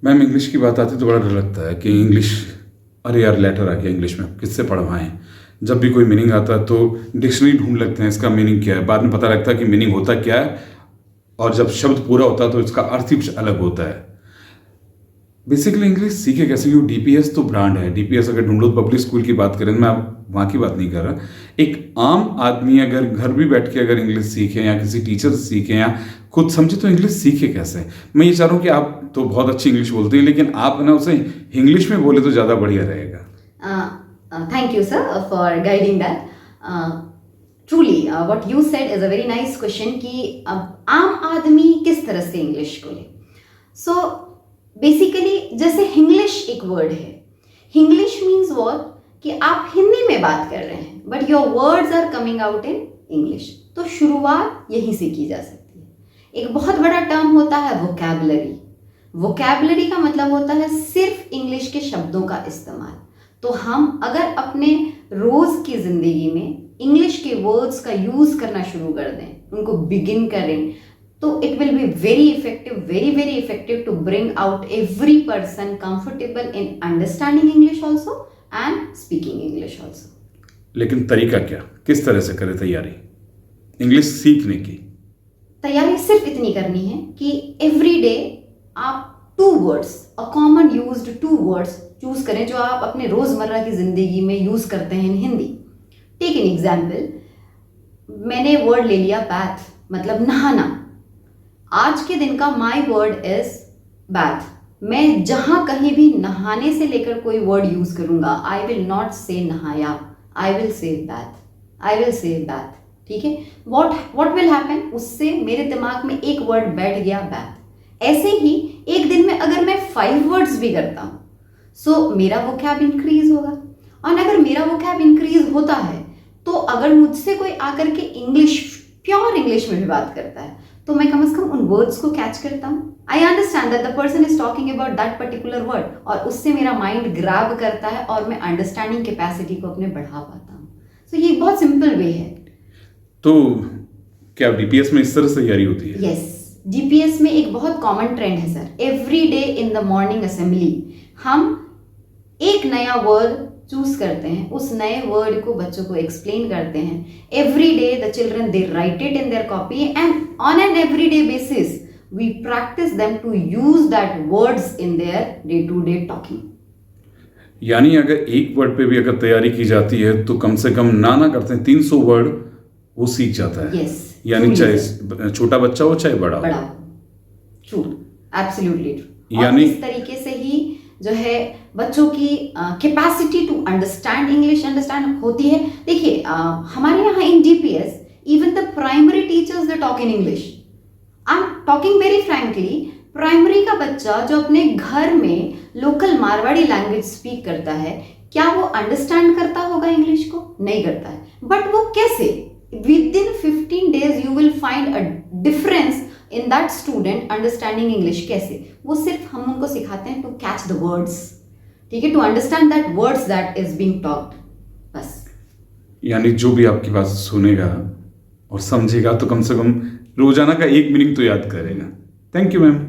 Ma'am English की बात आती है तो बड़ा डर लगता है कि इंग्लिश, अरे यार लेटर आ गया इंग्लिश में, किससे पढ़वाएं। जब भी कोई मीनिंग आता है तो डिक्शनरी ढूंढ लगते हैं इसका मीनिंग क्या है, बाद में पता लगता है कि मीनिंग होता क्या है, और जब शब्द पूरा होता है तो इसका अर्थ ही कुछ अलग होता है। बेसिकली इंग्लिश सीखे कैसे? क्यों डीपीएस तो ब्रांड है, डीपीएस अगर ढूंढ लो पब्लिक स्कूल की बात करें, मैं वहाँ की बात नहीं कर रहा। एक आम आदमी अगर घर भी बैठ के अगर इंग्लिश सीखे या किसी टीचर से सीखे या खुद समझे तो इंग्लिश सीखे कैसे? मैं ये चाह रहा हूँ कि आप तो बहुत अच्छी इंग्लिश बोलते हैं, लेकिन आप ना उसे इंग्लिश में बोले तो ज़्यादा बढ़िया रहेगा। Thank you, sir, for guiding that. Truly, what you said is a very nice question कि आम आदमी किस तरह से इंग्लिश को ले। सो बेसिकली जैसे इंग्लिश एक वर्ड है, इंग्लिश मीन्स व्हाट कि आप हिंदी में बात कर रहे हैं but your words are coming out in English. तो शुरुआत यहीं से की जा सकती है। एक बहुत बड़ा टर्म होता है वोकैबुलरी। वोकैबुलरी का मतलब होता है सिर्फ इंग्लिश के शब्दों का इस्तेमाल। तो हम अगर अपने रोज की जिंदगी में इंग्लिश के वर्ड्स का यूज करना शुरू कर दें, उनको बिगिन करें, तो it will be very effective to bring out every person comfortable in understanding English also and speaking English also. लेकिन तरीका क्या, किस तरह से करें तैयारी इंग्लिश सीखने की? तैयारी सिर्फ इतनी करनी है कि एवरी डे आप 2 words, a common used 2 words choose करें जो आप अपने रोजमर्रा की जिंदगी में यूज करते हैं इन हिंदी। टेक एन एग्जाम्पल, मैंने वर्ड ले लिया बैथ, मतलब नहाना। आज के दिन का माई वर्ड इज बैथ। मैं जहां कहीं भी नहाने से लेकर कोई वर्ड यूज करूंगा, आई विल नॉट से नहाया, I will say बैथ, I will say बैथ। ठीक है, वॉट विल हैपन, उससे मेरे दिमाग में एक वर्ड बैठ गया, बैथ। ऐसे ही एक दिन में अगर मैं 5 वर्ड्स भी करता हूं, सो मेरा वोकैब इंक्रीज होगा। और अगर मेरा वोकैब इंक्रीज होता है तो अगर मुझसे कोई आकर के इंग्लिश, प्योर इंग्लिश में भी बात करता है, तो मैं कम से कम उन वर्ड्स को कैच करता हूँ। I understand that the person is talking about that particular word, और उससे मेरा माइंड ग्रैब करता है और मैं अंडरस्टैंडिंग कैपेसिटी को अपने बढ़ा पाता हूँ। सो ये बहुत सिंपल वे है। तो क्या डीपीएस में इस तरह से तैयारी होती है? यस, डीपीएस में एक बहुत कॉमन ट्रेंड है sir. Every day in the morning assembly हम एक नया वर्ड चूज करते हैं, उस नए वर्ड को बच्चों को एक्सप्लेन करते हैं। Every day the children they write it in their copy and on an everyday basis we practice them to use that words in their day to day talking. यानी अगर एक वर्ड पे भी अगर तैयारी की जाती है तो कम से कम ना करते हैं 300 वर्ड वो सीख जाता है। यस, यानी चाहे छोटा बच्चा हो चाहे बड़ा हो। True, absolutely true. यानी इस तरीके से ही जो है बच्चों की capacity to understand English understand होती है। देखिए हमारे यहाँ in DPS even the primary teachers they talk in English. I am talking very frankly, primary का बच्चा जो अपने घर में लोकल मारवाड़ी लैंग्वेज स्पीक करता है, क्या वो अंडरस्टैंड करता होगा इंग्लिश को? नहीं करता है। बट वो कैसे? Within 15 days you will find a difference in that student understanding English। कैसे? वो सिर्फ हम उनको सिखाते हैं to catch the words, ठीक है, to understand that words that is being talked, बस। यानी जो भी आपकी बात सुनेगा और समझेगा तो कम से कम रोजाना का एक मीनिंग तो याद करेगा। Thank you ma'am.